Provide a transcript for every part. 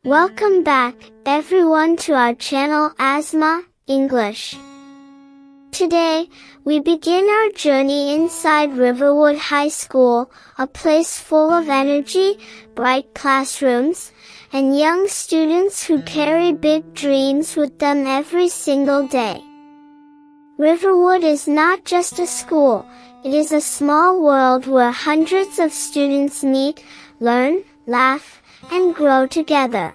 Welcome back, everyone, to our channel Asma English. Today, we begin our journey inside Riverwood High School, a place full of energy, bright classrooms, and young students who carry big dreams with them every single day. Riverwood is not just a school, it is a small world where hundreds of students meet, learn, laugh, and grow together.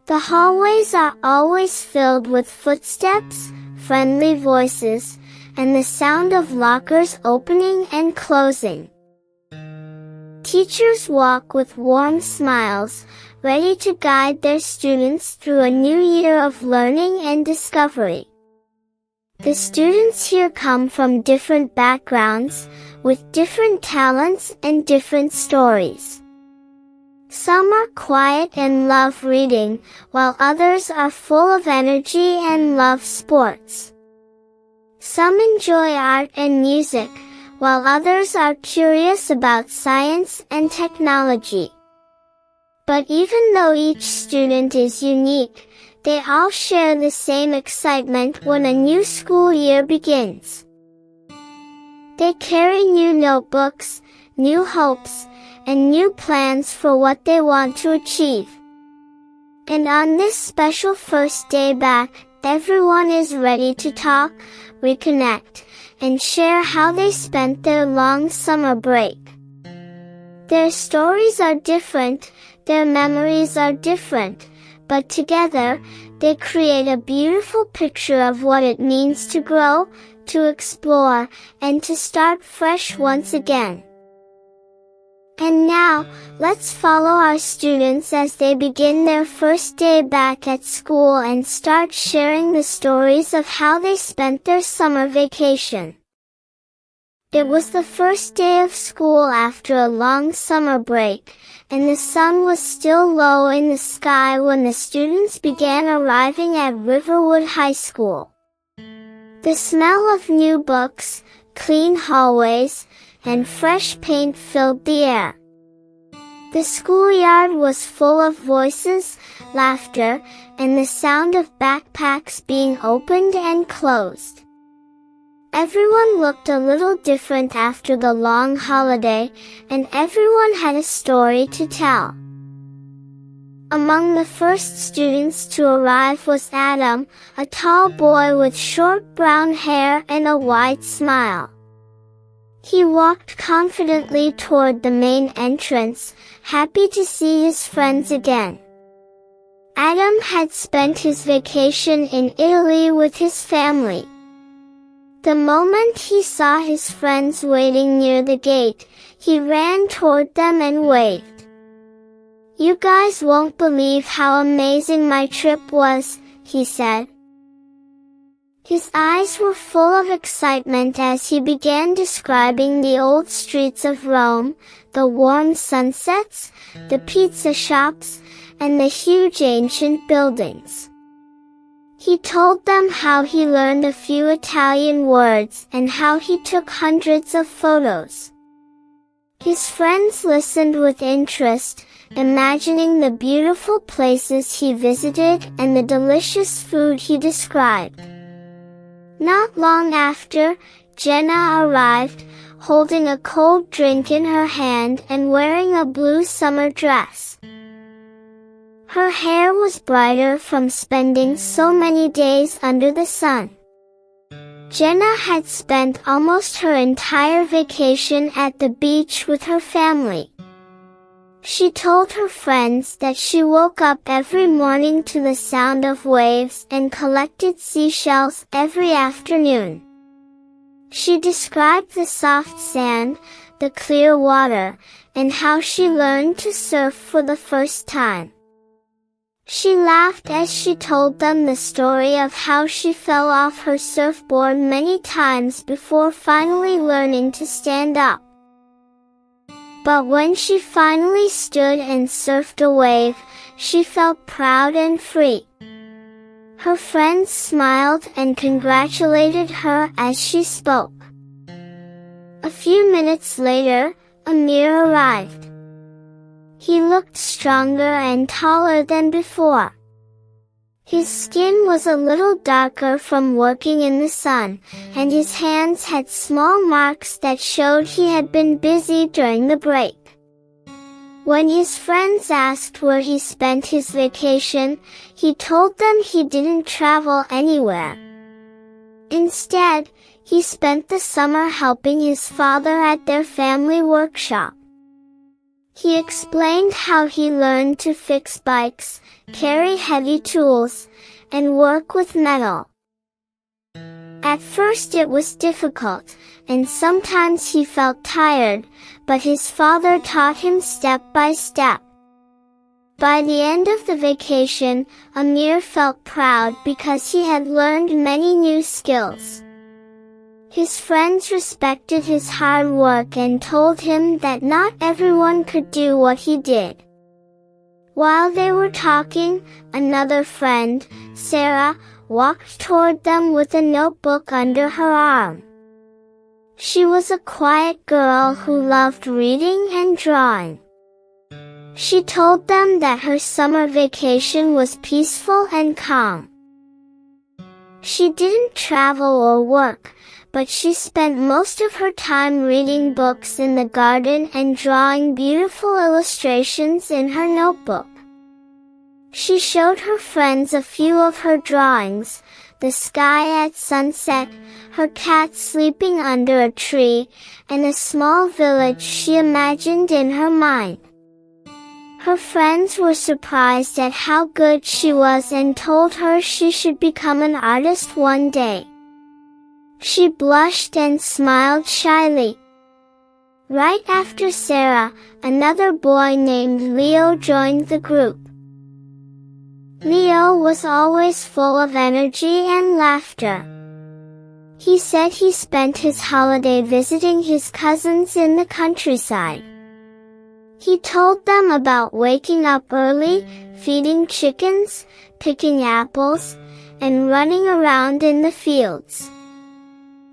The hallways are always filled with footsteps, friendly voices, and the sound of lockers opening and closing. Teachers walk with warm smiles, ready to guide their students through a new year of learning and discovery. The students here come from different backgrounds, with different talents and different stories. Some are quiet and love reading, while others are full of energy and love sports. Some enjoy art and music, while others are curious about science and technology. But even though each student is unique, they all share the same excitement when a new school year begins. They carry new notebooks, new hopes, and new plans for what they want to achieve. And on this special first day back, everyone is ready to talk, reconnect, and share how they spent their long summer break. Their stories are different, their memories are different, but together, they create a beautiful picture of what it means to grow, to explore, and to start fresh once again. And now, let's follow our students as they begin their first day back at school and start sharing the stories of how they spent their summer vacation. It was the first day of school after a long summer break, and the sun was still low in the sky when the students began arriving at Riverwood High School. The smell of new books, clean hallways, and fresh paint filled the air. The schoolyard was full of voices, laughter, and the sound of backpacks being opened and closed. Everyone looked a little different after the long holiday, and everyone had a story to tell. Among the first students to arrive was Adam, a tall boy with short brown hair and a wide smile. He walked confidently toward the main entrance, happy to see his friends again. Adam had spent his vacation in Italy with his family. The moment he saw his friends waiting near the gate, he ran toward them and waved. "You guys won't believe how amazing my trip was," he said. His eyes were full of excitement as he began describing the old streets of Rome, the warm sunsets, the pizza shops, and the huge ancient buildings. He told them how he learned a few Italian words and how he took hundreds of photos. His friends listened with interest, imagining the beautiful places he visited and the delicious food he described. Not long after, Jenna arrived, holding a cold drink in her hand and wearing a blue summer dress. Her hair was brighter from spending so many days under the sun. Jenna had spent almost her entire vacation at the beach with her family. She told her friends that she woke up every morning to the sound of waves and collected seashells every afternoon. She described the soft sand, the clear water, and how she learned to surf for the first time. She laughed as she told them the story of how she fell off her surfboard many times before finally learning to stand up. But when she finally stood and surfed a wave, she felt proud and free. Her friends smiled and congratulated her as she spoke. A few minutes later, Amir arrived. He looked stronger and taller than before. His skin was a little darker from working in the sun, and his hands had small marks that showed he had been busy during the break. When his friends asked where he spent his vacation, he told them he didn't travel anywhere. Instead, he spent the summer helping his father at their family workshop. He explained how he learned to fix bikes, carry heavy tools, and work with metal. At first it was difficult, and sometimes he felt tired, but his father taught him step by step. By the end of the vacation, Amir felt proud because he had learned many new skills. His friends respected his hard work and told him that not everyone could do what he did. While they were talking, another friend, Sarah, walked toward them with a notebook under her arm. She was a quiet girl who loved reading and drawing. She told them that her summer vacation was peaceful and calm. She didn't travel or work, but she spent most of her time reading books in the garden and drawing beautiful illustrations in her notebook. She showed her friends a few of her drawings: the sky at sunset, her cat sleeping under a tree, and a small village she imagined in her mind. Her friends were surprised at how good she was and told her she should become an artist one day. She blushed and smiled shyly. Right after Sarah, another boy named Leo joined the group. Leo was always full of energy and laughter. He said he spent his holiday visiting his cousins in the countryside. He told them about waking up early, feeding chickens, picking apples, and running around in the fields.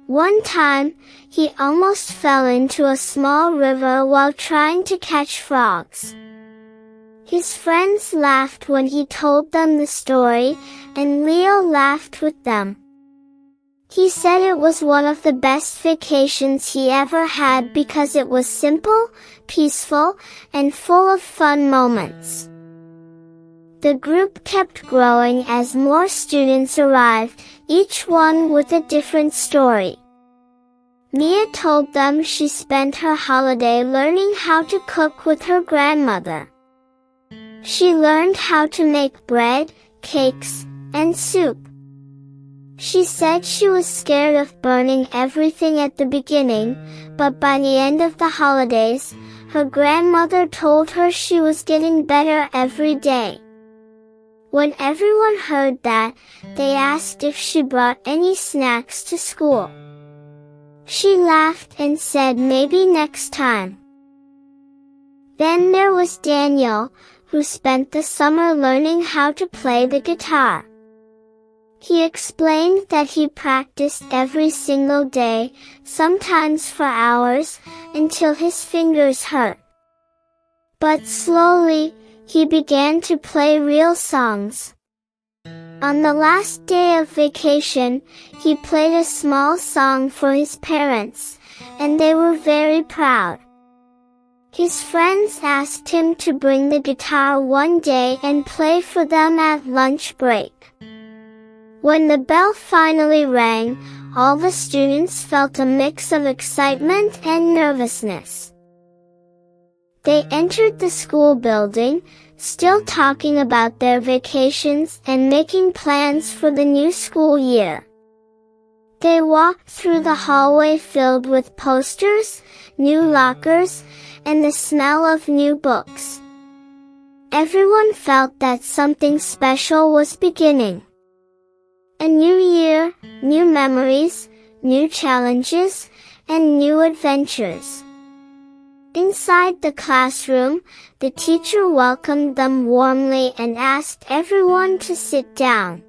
One time, he almost fell into a small river while trying to catch frogs. His friends laughed when he told them the story, and Leo laughed with them. He said it was one of the best vacations he ever had because it was simple, peaceful, and full of fun moments. The group kept growing as more students arrived, each one with a different story. Mia told them she spent her holiday learning how to cook with her grandmother. She learned how to make bread, cakes, and soup. She said she was scared of burning everything at the beginning, but by the end of the holidays, her grandmother told her she was getting better every day. When everyone heard that, they asked if she brought any snacks to school. She laughed and said maybe next time. Then there was Daniel, who spent the summer learning how to play the guitar. He explained that he practiced every single day, sometimes for hours, until his fingers hurt. But slowly, he began to play real songs. On the last day of vacation, he played a small song for his parents, and they were very proud. His friends asked him to bring the guitar one day and play for them at lunch break. When the bell finally rang, all the students felt a mix of excitement and nervousness. They entered the school building, still talking about their vacations and making plans for the new school year. They walked through the hallway filled with posters, new lockers, and the smell of new books. Everyone felt that something special was beginning. A new year, new memories, new challenges, and new adventures. Inside the classroom, the teacher welcomed them warmly and asked everyone to sit down.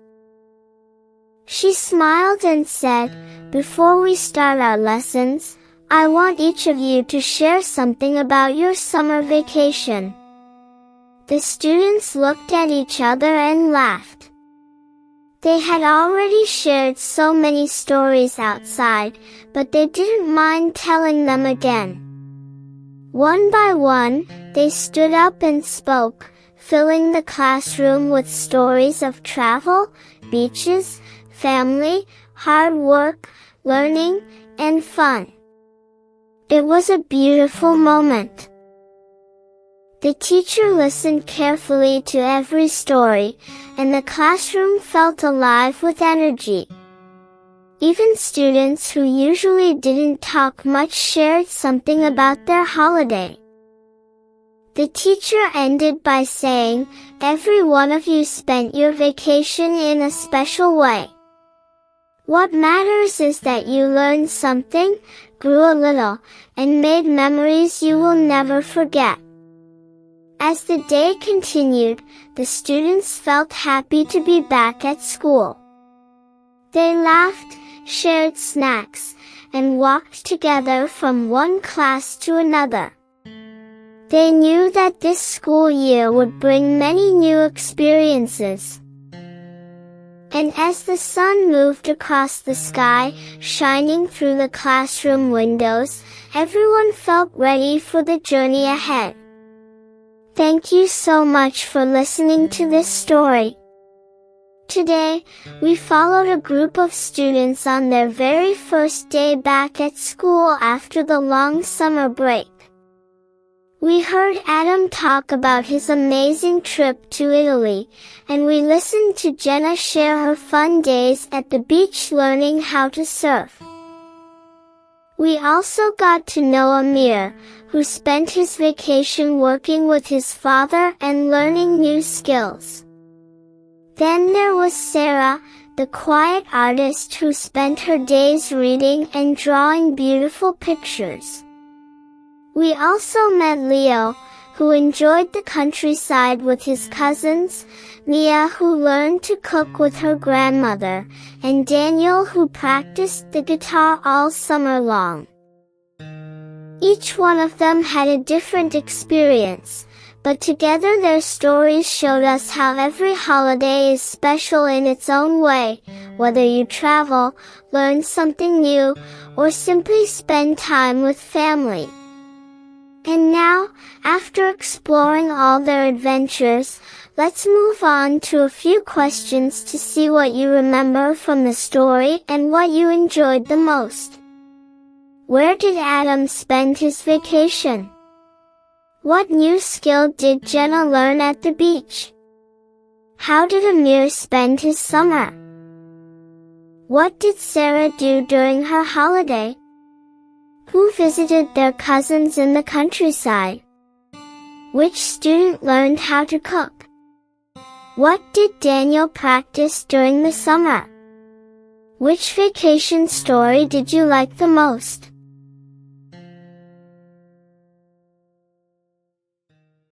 She smiled and said, "Before we start our lessons, I want each of you to share something about your summer vacation. The students looked at each other and laughed. They had already shared so many stories outside, but they didn't mind telling them again. One by one, they stood up and spoke, filling the classroom with stories of travel, beaches, family, hard work, learning, and fun. It was a beautiful moment. The teacher listened carefully to every story, and the classroom felt alive with energy. Even students who usually didn't talk much shared something about their holiday. The teacher ended by saying, "Every one of you spent your vacation in a special way. What matters is that you learned something, grew a little, and made memories you will never forget." As the day continued, the students felt happy to be back at school. They laughed, shared snacks, and walked together from one class to another. They knew that this school year would bring many new experiences. And as the sun moved across the sky, shining through the classroom windows, everyone felt ready for the journey ahead. Thank you so much for listening to this story. Today, we followed a group of students on their very first day back at school after the long summer break. We heard Adam talk about his amazing trip to Italy, and we listened to Jenna share her fun days at the beach learning how to surf. We also got to know Amir, who spent his vacation working with his father and learning new skills. Then there was Sarah, the quiet artist who spent her days reading and drawing beautiful pictures. We also met Leo, who enjoyed the countryside with his cousins, Mia, who learned to cook with her grandmother, and Daniel, who practiced the guitar all summer long. Each one of them had a different experience, but together their stories showed us how every holiday is special in its own way, whether you travel, learn something new, or simply spend time with family. And now, after exploring all their adventures, let's move on to a few questions to see what you remember from the story and what you enjoyed the most. Where did Adam spend his vacation? What new skill did Jenna learn at the beach? How did Amir spend his summer? What did Sarah do during her holiday? Who visited their cousins in the countryside? Which student learned how to cook? What did Daniel practice during the summer? Which vacation story did you like the most?